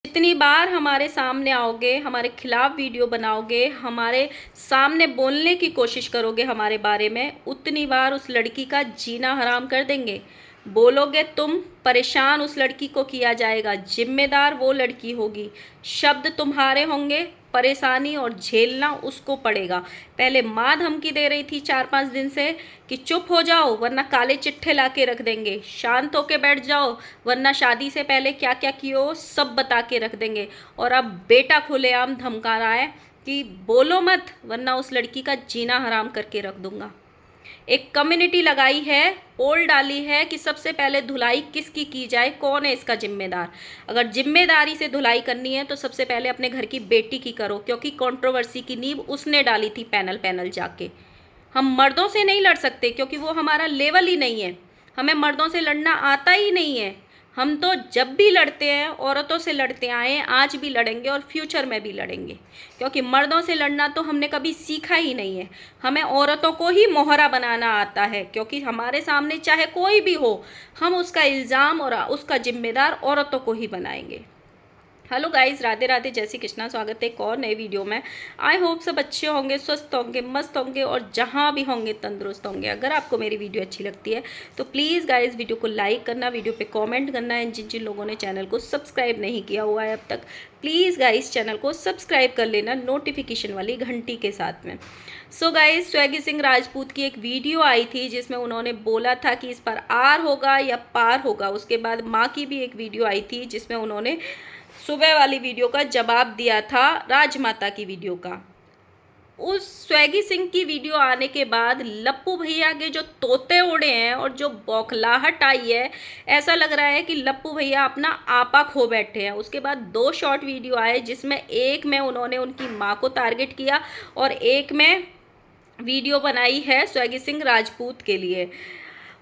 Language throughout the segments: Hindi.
जितनी बार हमारे सामने आओगे, हमारे खिलाफ वीडियो बनाओगे, हमारे सामने बोलने की कोशिश करोगे हमारे बारे में, उतनी बार उस लड़की का जीना हराम कर देंगे। बोलोगे तुम, परेशान उस लड़की को किया जाएगा, जिम्मेदार वो लड़की होगी, शब्द तुम्हारे होंगे, परेशानी और झेलना उसको पड़ेगा। पहले माँ धमकी दे रही थी 4-5 दिन से कि चुप हो जाओ वरना काले चिट्ठे ला के रख देंगे, शांत होके बैठ जाओ वरना शादी से पहले क्या क्या कियो सब बता के रख देंगे। और अब बेटा खुलेआम धमका रहा है कि बोलो मत वरना उस लड़की का जीना हराम करके रख दूंगा। एक कम्युनिटी लगाई है, पोल डाली है कि सबसे पहले धुलाई किसकी की जाए, कौन है इसका जिम्मेदार। अगर जिम्मेदारी से धुलाई करनी है तो सबसे पहले अपने घर की बेटी की करो, क्योंकि कंट्रोवर्सी की नींव उसने डाली थी पैनल पैनल जाके। हम मर्दों से नहीं लड़ सकते क्योंकि वो हमारा लेवल ही नहीं है, हमें मर्दों से लड़ना आता ही नहीं है। हम तो जब भी लड़ते हैं औरतों से लड़ते आए हैं, आज भी लड़ेंगे और फ्यूचर में भी लड़ेंगे, क्योंकि मर्दों से लड़ना तो हमने कभी सीखा ही नहीं है। हमें औरतों को ही मोहरा बनाना आता है, क्योंकि हमारे सामने चाहे कोई भी हो, हम उसका इल्ज़ाम और उसका जिम्मेदार औरतों को ही बनाएंगे। हेलो गाइस, राधे राधे, जय श्री कृष्णा। स्वागत है एक और नए वीडियो में। आई होप सब अच्छे होंगे, स्वस्थ होंगे, मस्त होंगे और जहाँ भी होंगे तंदुरुस्त होंगे। अगर आपको मेरी वीडियो अच्छी लगती है तो प्लीज़ गाइस वीडियो को लाइक करना, वीडियो पे कमेंट करना है। जिन जिन लोगों ने चैनल को सब्सक्राइब नहीं किया हुआ है अब तक, प्लीज़ गाइस चैनल को सब्सक्राइब कर लेना नोटिफिकेशन वाली घंटी के साथ में। सो गाइस, स्वैगी सिंह राजपूत की एक वीडियो आई थी जिसमें उन्होंने बोला था कि इस पर आर होगा या पार होगा। उसके बाद माँ की भी एक वीडियो आई थी जिसमें उन्होंने सुबह वाली वीडियो का जवाब दिया था राजमाता की वीडियो का। उस स्वैगी सिंह की वीडियो आने के बाद लप्पू भैया के जो तोते उड़े हैं और जो बौखलाहट आई है, ऐसा लग रहा है कि लप्पू भैया अपना आपा खो बैठे हैं। उसके बाद 2 शॉर्ट वीडियो आए जिसमें एक में उन्होंने उनकी माँ को टारगेट किया और एक में वीडियो बनाई है स्वैगी सिंह राजपूत के लिए।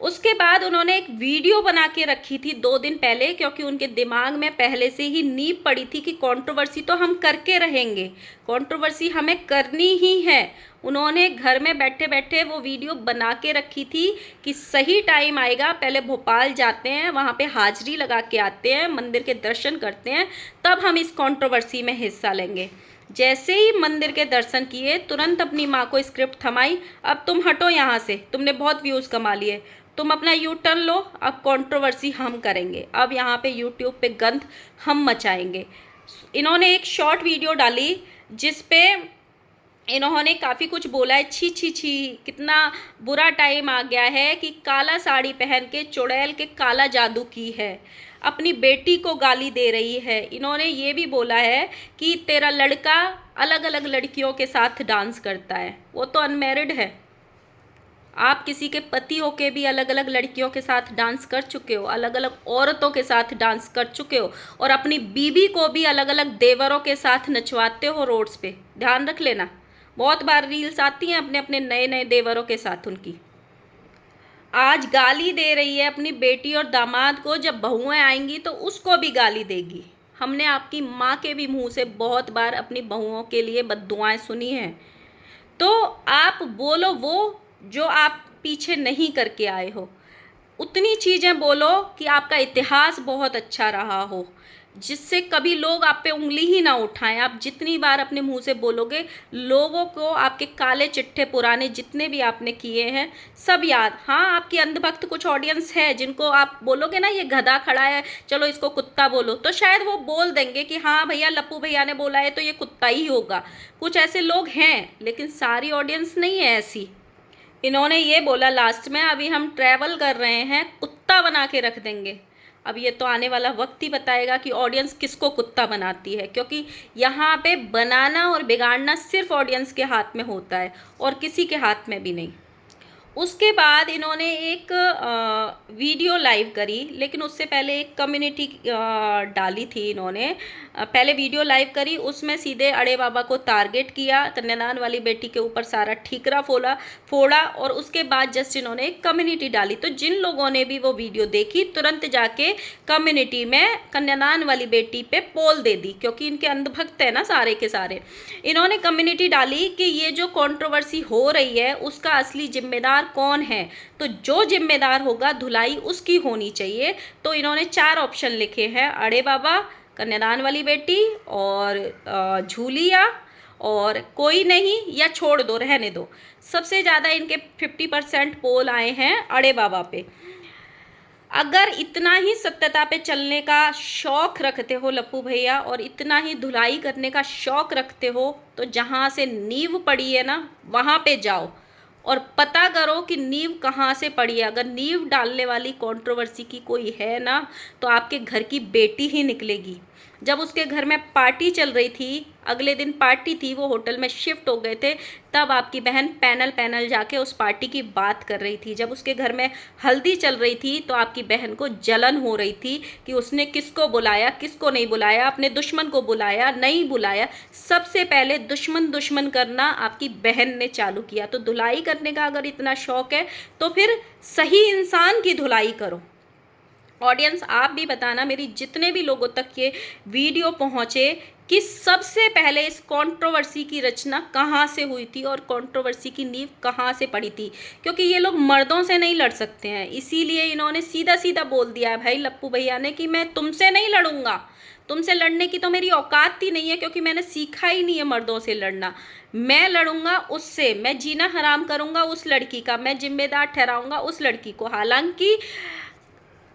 उसके बाद उन्होंने एक वीडियो बना के रखी थी 2 दिन पहले, क्योंकि उनके दिमाग में पहले से ही नींव पड़ी थी कि कंट्रोवर्सी तो हम करके रहेंगे, कंट्रोवर्सी हमें करनी ही है। उन्होंने घर में बैठे बैठे वो वीडियो बना के रखी थी कि सही टाइम आएगा, पहले भोपाल जाते हैं, वहाँ पे हाजिरी लगा के आते हैं, मंदिर के दर्शन करते हैं, तब हम इस कंट्रोवर्सी में हिस्सा लेंगे। जैसे ही मंदिर के दर्शन किए तुरंत अपनी माँ को स्क्रिप्ट थमाई, अब तुम हटो यहाँ से, तुमने बहुत व्यूज़ कमा लिए, तुम अपना यू टर्न लो, अब कंट्रोवर्सी हम करेंगे, अब यहाँ पे यूट्यूब पे गंद हम मचाएंगे। इन्होंने एक शॉर्ट वीडियो डाली जिस पे इन्होंने काफ़ी कुछ बोला है। छी छी छी, कितना बुरा टाइम आ गया है कि काला साड़ी पहन के चुड़ैल के काला जादू की है, अपनी बेटी को गाली दे रही है। इन्होंने ये भी बोला है कि तेरा लड़का अलग अलग लड़कियों के साथ डांस करता है, वो तो अनमैरिड है। आप किसी के पति होके भी अलग अलग लड़कियों के साथ डांस कर चुके हो, अलग अलग औरतों के साथ डांस कर चुके हो, और अपनी बीबी को भी अलग अलग देवरों के साथ नचवाते हो रोड्स पे। ध्यान रख लेना, बहुत बार रील्स आती हैं अपने अपने नए नए देवरों के साथ उनकी। आज गाली दे रही है अपनी बेटी और दामाद को, जब बहुएं आएंगी तो उसको भी गाली देगी। हमने आपकी माँ के भी मुंह से बहुत बार अपनी बहुओं के लिए बद्दुआएं सुनी हैं। तो आप बोलो वो जो आप पीछे नहीं करके आए हो, उतनी चीज़ें बोलो कि आपका इतिहास बहुत अच्छा रहा हो, जिससे कभी लोग आप पे उंगली ही ना उठाएं। आप जितनी बार अपने मुंह से बोलोगे, लोगों को आपके काले चिट्ठे पुराने जितने भी आपने किए हैं सब याद। हाँ, आपकी अंधभक्त कुछ ऑडियंस है जिनको आप बोलोगे ना ये गधा खड़ा है, चलो इसको कुत्ता बोलो, तो शायद वो बोल देंगे कि हाँ भैया लप्पू भैया ने बोला है तो ये कुत्ता ही होगा। कुछ ऐसे लोग हैं, लेकिन सारी ऑडियंस नहीं है ऐसी। इन्होंने ये बोला लास्ट में, अभी हम ट्रैवल कर रहे हैं, कुत्ता बना के रख देंगे। अब ये तो आने वाला वक्त ही बताएगा कि ऑडियंस किसको कुत्ता बनाती है, क्योंकि यहाँ पे बनाना और बिगाड़ना सिर्फ ऑडियंस के हाथ में होता है और किसी के हाथ में भी नहीं। उसके बाद इन्होंने एक वीडियो लाइव करी, लेकिन उससे पहले एक कम्युनिटी डाली थी इन्होंने। पहले वीडियो लाइव करी, उसमें सीधे अड़े बाबा को टारगेट किया, कन्यादान वाली बेटी के ऊपर सारा ठीकरा फोड़ा और उसके बाद जस्ट इन्होंने एक कम्युनिटी डाली। तो जिन लोगों ने भी वो वीडियो देखी तुरंत जाके कम्युनिटी में कन्यादान वाली बेटी पे पोल दे दी, क्योंकि इनके अंधभक्त है ना सारे के सारे। इन्होंने कम्युनिटी डाली कि ये जो कंट्रोवर्सी हो रही है उसका असली जिम्मेदार कौन है, तो जो जिम्मेदार होगा धुलाई उसकी होनी चाहिए। तो इन्होंने 4 ऑप्शन लिखे हैं, अड़े बाबा, कन्यादान वाली बेटी और झूलिया और कोई नहीं या छोड़ दो, रहने दो। सबसे ज़्यादा इनके 50% पोल आए हैं अड़े बाबा पे। अगर इतना ही सत्यता पे चलने का शौक़ रखते हो लप्पू भैया, और इतना ही धुलाई करने का शौक़ रखते हो, तो जहाँ से नींव पड़ी है ना वहाँ पे जाओ और पता करो कि नींव कहाँ से पड़ी है। अगर नींव डालने वाली कंट्रोवर्सी की कोई है ना, तो आपके घर की बेटी ही निकलेगी। जब उसके घर में पार्टी चल रही थी, अगले दिन पार्टी थी, वो होटल में शिफ्ट हो गए थे, तब आपकी बहन पैनल जाके उस पार्टी की बात कर रही थी। जब उसके घर में हल्दी चल रही थी तो आपकी बहन को जलन हो रही थी कि उसने किसको बुलाया, किसको नहीं बुलाया, अपने दुश्मन को बुलाया, नहीं बुलाया। सबसे पहले दुश्मन करना आपकी बहन ने चालू किया। तो धुलाई करने का अगर इतना शौक़ है तो फिर सही इंसान की धुलाई करो। ऑडियंस, आप भी बताना मेरी जितने भी लोगों तक ये वीडियो पहुँचे कि सबसे पहले इस कंट्रोवर्सी की रचना कहाँ से हुई थी और कंट्रोवर्सी की नींव कहाँ से पड़ी थी। क्योंकि ये लोग मर्दों से नहीं लड़ सकते हैं, इसीलिए इन्होंने सीधा सीधा बोल दिया है भाई लप्पू भैया ने कि मैं तुमसे नहीं लड़ूंगा, तुमसे लड़ने की तो मेरी औकात ही नहीं है, क्योंकि मैंने सीखा ही नहीं है मर्दों से लड़ना। मैं लड़ूंगा उससे, मैं जीना हराम करूंगा उस लड़की का, मैं जिम्मेदार ठहराऊंगा उस लड़की को। हालांकि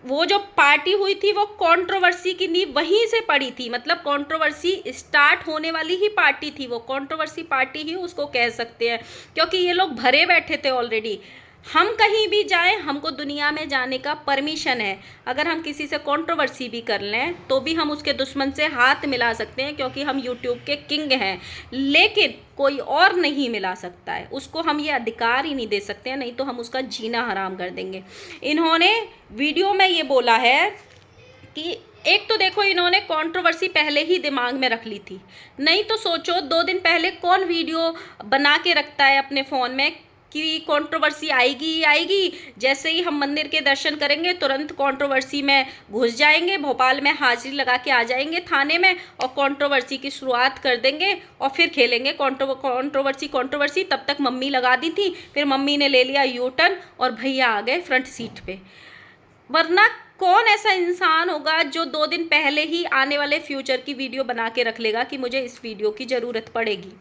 वो जो पार्टी हुई थी वो कंट्रोवर्सी की नींव वहीं से पड़ी थी, मतलब कंट्रोवर्सी स्टार्ट होने वाली ही पार्टी थी, वो कंट्रोवर्सी पार्टी ही उसको कह सकते हैं। क्योंकि ये लोग भरे बैठे थे ऑलरेडी। हम कहीं भी जाएं, हमको दुनिया में जाने का परमिशन है। अगर हम किसी से कंट्रोवर्सी भी कर लें तो भी हम उसके दुश्मन से हाथ मिला सकते हैं, क्योंकि हम यूट्यूब के किंग हैं। लेकिन कोई और नहीं मिला सकता है, उसको हम ये अधिकार ही नहीं दे सकते हैं, नहीं तो हम उसका जीना हराम कर देंगे। इन्होंने वीडियो में ये बोला है कि एक तो देखो, इन्होंने कंट्रोवर्सी पहले ही दिमाग में रख ली थी। नहीं तो सोचो 2 दिन पहले कौन वीडियो बना के रखता है अपने फ़ोन में कि कंट्रोवर्सी आएगी ही आएगी, जैसे ही हम मंदिर के दर्शन करेंगे तुरंत कंट्रोवर्सी में घुस जाएंगे, भोपाल में हाजिरी लगा के आ जाएंगे थाने में और कंट्रोवर्सी की शुरुआत कर देंगे और फिर खेलेंगे कंट्रोवर्सी। तब तक मम्मी लगा दी थी, फिर मम्मी ने ले लिया यू टर्न और भैया आ गए फ्रंट सीट पे। वरना कौन ऐसा इंसान होगा जो 2 दिन पहले ही आने वाले फ्यूचर की वीडियो बना के रख लेगा कि मुझे इस वीडियो की ज़रूरत पड़ेगी।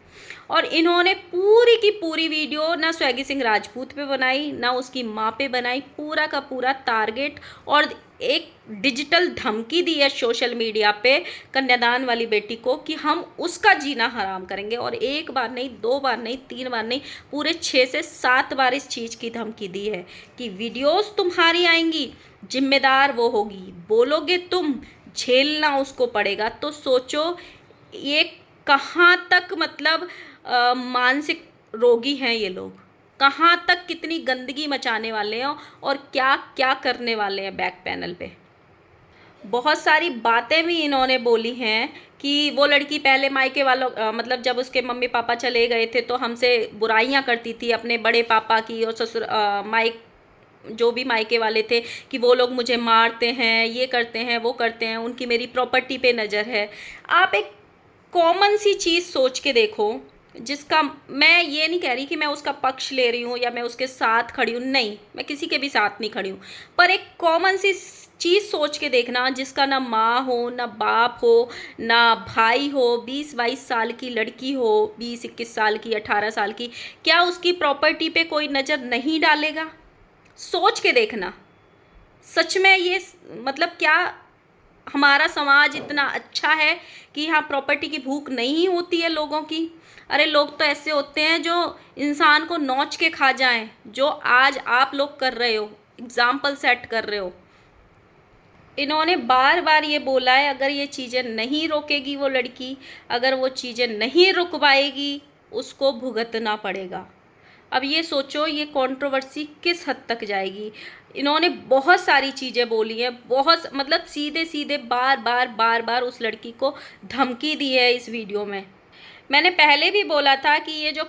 और इन्होंने पूरी की पूरी वीडियो ना स्वैगी सिंह राजपूत पे बनाई, ना उसकी माँ पे बनाई, पूरा का पूरा टारगेट और एक डिजिटल धमकी दी है सोशल मीडिया पे कन्यादान वाली बेटी को कि हम उसका जीना हराम करेंगे। और 1 बार नहीं, 2 बार नहीं, 3 बार नहीं, पूरे 6 से 7 बार इस चीज़ की धमकी दी है कि वीडियोस तुम्हारी आएंगी, जिम्मेदार वो होगी, बोलोगे तुम, झेलना उसको पड़ेगा। तो सोचो ये कहाँ तक मतलब मानसिक रोगी हैं ये लोग, कहाँ तक कितनी गंदगी मचाने वाले हैं और क्या क्या करने वाले हैं बैक पैनल पे। बहुत सारी बातें भी इन्होंने बोली हैं कि वो लड़की पहले मायके वालों मतलब जब उसके मम्मी पापा चले गए थे तो हमसे बुराइयां करती थी, अपने बड़े पापा की और ससुर जो भी मायके वाले थे, कि वो लोग मुझे मारते हैं, ये करते हैं, वो करते हैं, उनकी मेरी प्रॉपर्टी पे नज़र है। आप एक कॉमन सी चीज़ सोच के देखो, जिसका मैं ये नहीं कह रही कि मैं उसका पक्ष ले रही हूँ या मैं उसके साथ खड़ी हूँ, नहीं, मैं किसी के भी साथ नहीं खड़ी हूँ, पर एक कॉमन सी चीज़ सोच के देखना, जिसका ना माँ हो, ना बाप हो, ना भाई हो, 20-22 साल की लड़की हो, 20-21 साल की, 18 साल की, क्या उसकी प्रॉपर्टी पे कोई नज़र नहीं डालेगा? सोच के देखना। सच में ये मतलब क्या हमारा समाज इतना अच्छा है कि यहाँ प्रॉपर्टी की भूख नहीं होती है लोगों की? अरे लोग तो ऐसे होते हैं जो इंसान को नोच के खा जाएं, जो आज आप लोग कर रहे हो, एग्जाम्पल सेट कर रहे हो। इन्होंने बार बार ये बोला है, अगर ये चीज़ें नहीं रोकेगी वो लड़की, अगर वो चीज़ें नहीं रुकवाएगी, उसको भुगतना पड़ेगा। अब ये सोचो ये कंट्रोवर्सी किस हद तक जाएगी। इन्होंने बहुत सारी चीज़ें बोली हैं, बहुत मतलब सीधे सीधे बार बार उस लड़की को धमकी दी है इस वीडियो में। मैंने पहले भी बोला था कि ये जो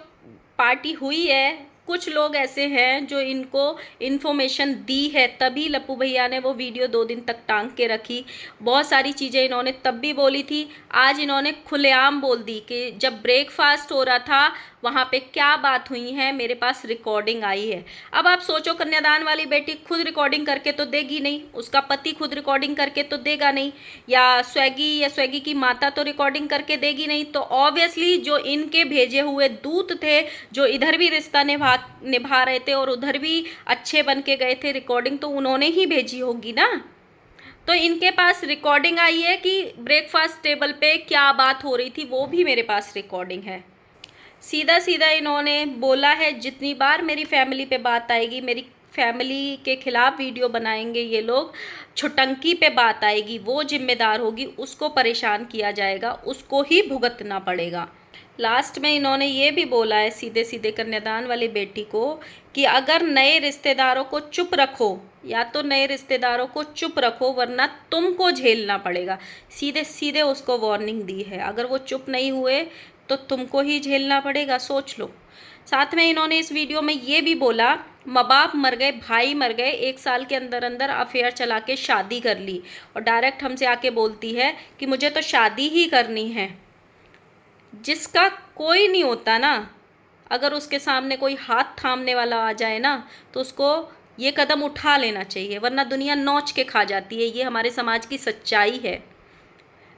पार्टी हुई है कुछ लोग ऐसे हैं जो इनको इन्फॉर्मेशन दी है, तभी लप्पू भैया ने वो वीडियो 2 दिन तक टांग के रखी। बहुत सारी चीज़ें इन्होंने तब भी बोली थी, आज इन्होंने खुलेआम बोल दी कि जब ब्रेकफास्ट हो रहा था वहाँ पे क्या बात हुई है, मेरे पास रिकॉर्डिंग आई है। अब आप सोचो, कन्यादान वाली बेटी खुद रिकॉर्डिंग करके तो देगी नहीं, उसका पति खुद रिकॉर्डिंग करके तो देगा नहीं, या स्वेगी की माता तो रिकॉर्डिंग करके देगी नहीं। तो ऑब्वियसली जो इनके भेजे हुए दूत थे, जो इधर भी रिश्ता निभा रहे थे और उधर भी अच्छे बन के गए थे, रिकॉर्डिंग तो उन्होंने ही भेजी होगी ना। तो इनके पास रिकॉर्डिंग आई है कि ब्रेकफास्ट टेबल पे क्या बात हो रही थी, वो भी मेरे पास रिकॉर्डिंग है। सीधा सीधा इन्होंने बोला है, जितनी बार मेरी फैमिली पे बात आएगी, मेरी फैमिली के खिलाफ वीडियो बनाएंगे ये लोग, छुटंकी पे बात आएगी, वो जिम्मेदार होगी, उसको परेशान किया जाएगा, उसको ही भुगतना पड़ेगा। लास्ट में इन्होंने ये भी बोला है सीधे सीधे कन्यादान वाली बेटी को कि अगर नए रिश्तेदारों को चुप रखो, या तो नए रिश्तेदारों को चुप रखो वरना तुमको झेलना पड़ेगा। सीधे सीधे उसको वार्निंग दी है, अगर वो चुप नहीं हुए तो तुमको ही झेलना पड़ेगा, सोच लो। साथ में इन्होंने इस वीडियो में ये भी बोला, माँ बाप मर गए, भाई मर गए, 1 साल के अंदर अंदर अफेयर चला के शादी कर ली, और डायरेक्ट हमसे आके बोलती है कि मुझे तो शादी ही करनी है। जिसका कोई नहीं होता ना, अगर उसके सामने कोई हाथ थामने वाला आ जाए ना, तो उसको ये कदम उठा लेना चाहिए, वरना दुनिया नोच के खा जाती है। ये हमारे समाज की सच्चाई है।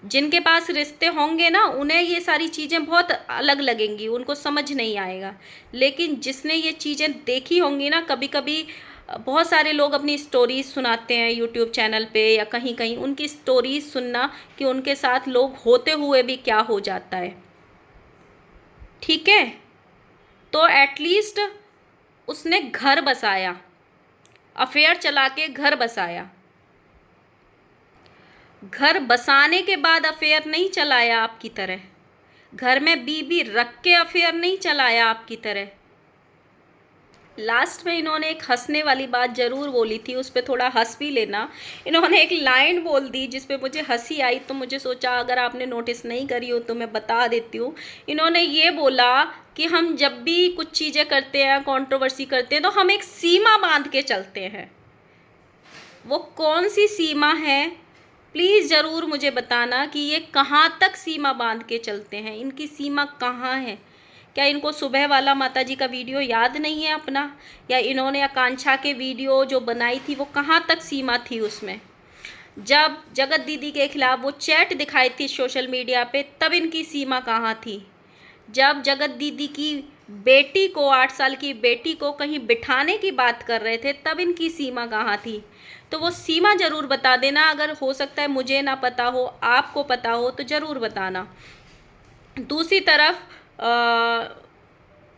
जिनके पास रिश्ते होंगे ना, उन्हें ये सारी चीज़ें बहुत अलग लगेंगी, उनको समझ नहीं आएगा। लेकिन जिसने ये चीज़ें देखी होंगी ना, कभी कभी बहुत सारे लोग अपनी स्टोरीज सुनाते हैं यूट्यूब चैनल पे या कहीं कहीं, उनकी स्टोरीज सुनना कि उनके साथ लोग होते हुए भी क्या हो जाता है। ठीक है, तो एटलीस्ट उसने घर बसाया, अफेयर चला के घर बसाया। घर बसाने के बाद अफेयर नहीं चलाया आपकी तरह, घर में बीबी रख के अफेयर नहीं चलाया आपकी तरह। लास्ट में इन्होंने एक हंसने वाली बात ज़रूर बोली थी, उस पर थोड़ा हंस भी लेना। इन्होंने एक लाइन बोल दी जिस पे मुझे हंसी आई, तो मुझे सोचा अगर आपने नोटिस नहीं करी हो तो मैं बता देती हूँ। इन्होंने ये बोला कि हम जब भी कुछ चीज़ें करते हैं, कंट्रोवर्सी करते हैं, तो हम एक सीमा बांध के चलते हैं। वो कौन सी सीमा है, प्लीज़ ज़रूर मुझे बताना कि ये कहाँ तक सीमा बांध के चलते हैं, इनकी सीमा कहाँ है। क्या इनको सुबह वाला माता जी का वीडियो याद नहीं है अपना, या इन्होंने आकांक्षा के वीडियो जो बनाई थी वो कहाँ तक सीमा थी उसमें। जब जगत दीदी के खिलाफ वो चैट दिखाई थी सोशल मीडिया पे, तब इनकी सीमा कहाँ थी। जब जगत दीदी की बेटी को, 8 साल की बेटी को कहीं बिठाने की बात कर रहे थे, तब इनकी सीमा कहाँ थी। तो वो सीमा ज़रूर बता देना, अगर हो सकता है मुझे ना पता हो, आपको पता हो तो ज़रूर बताना। दूसरी तरफ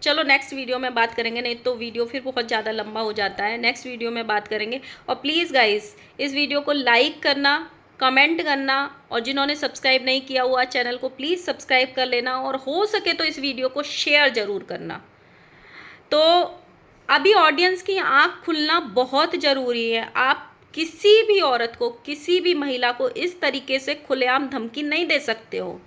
चलो नेक्स्ट वीडियो में बात करेंगे, नहीं तो वीडियो फिर बहुत ज़्यादा लंबा हो जाता है। नेक्स्ट वीडियो में बात करेंगे। और प्लीज़ गाइस, इस वीडियो को लाइक करना, कमेंट करना, और जिन्होंने सब्सक्राइब नहीं किया हुआ चैनल को प्लीज़ सब्सक्राइब कर लेना, और हो सके तो इस वीडियो को शेयर ज़रूर करना। तो अभी ऑडियंस की आँख खुलना बहुत ज़रूरी है। आप किसी भी औरत को, किसी भी महिला को इस तरीके से खुलेआम धमकी नहीं दे सकते हो,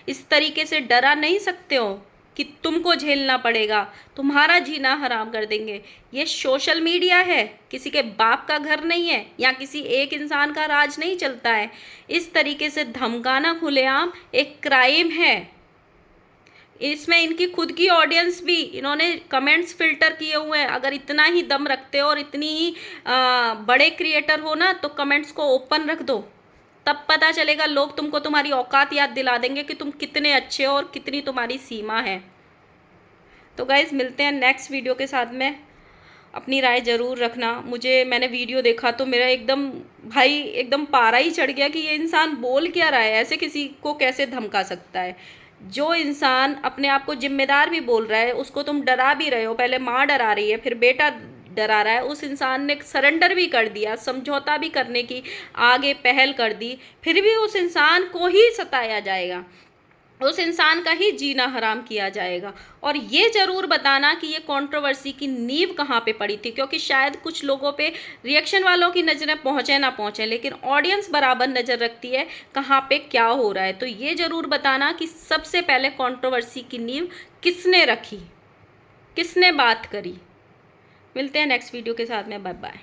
इस तरीके से डरा नहीं सकते हो कि तुमको झेलना पड़ेगा, तुम्हारा जीना हराम कर देंगे। ये सोशल मीडिया है, किसी के बाप का घर नहीं है, या किसी एक इंसान का राज नहीं चलता है। इस तरीके से धमकाना खुलेआम एक क्राइम है। इसमें इनकी खुद की ऑडियंस भी, इन्होंने कमेंट्स फिल्टर किए हुए हैं। अगर इतना ही दम रखते हो और इतनी ही बड़े क्रिएटर हो ना, तो कमेंट्स को ओपन रख दो, तब पता चलेगा, लोग तुमको तुम्हारी औकात याद दिला देंगे कि तुम कितने अच्छे हो और कितनी तुम्हारी सीमा है। तो गाइज़, मिलते हैं नेक्स्ट वीडियो के साथ में। अपनी राय ज़रूर रखना। मैंने वीडियो देखा तो मेरा एकदम पारा ही चढ़ गया कि ये इंसान बोल क्या रहा है, ऐसे किसी को कैसे धमका सकता है। जो इंसान अपने आप को जिम्मेदार भी बोल रहा है, उसको तुम डरा भी रहे हो। पहले माँ डरा रही है, फिर बेटा डरा रहा है। उस इंसान ने सरेंडर भी कर दिया, समझौता भी करने की आगे पहल कर दी, फिर भी उस इंसान को ही सताया जाएगा, उस इंसान का ही जीना हराम किया जाएगा। और ये ज़रूर बताना कि ये कंट्रोवर्सी की नींव कहाँ पे पड़ी थी, क्योंकि शायद कुछ लोगों पे, रिएक्शन वालों की नज़रें पहुँचे ना पहुँचे, लेकिन ऑडियंस बराबर नज़र रखती है कहाँ पे क्या हो रहा है। तो ये ज़रूर बताना कि सबसे पहले कंट्रोवर्सी की नींव किसने रखी, किसने बात करी। मिलते हैं नेक्स्ट वीडियो के साथ में। Bye bye.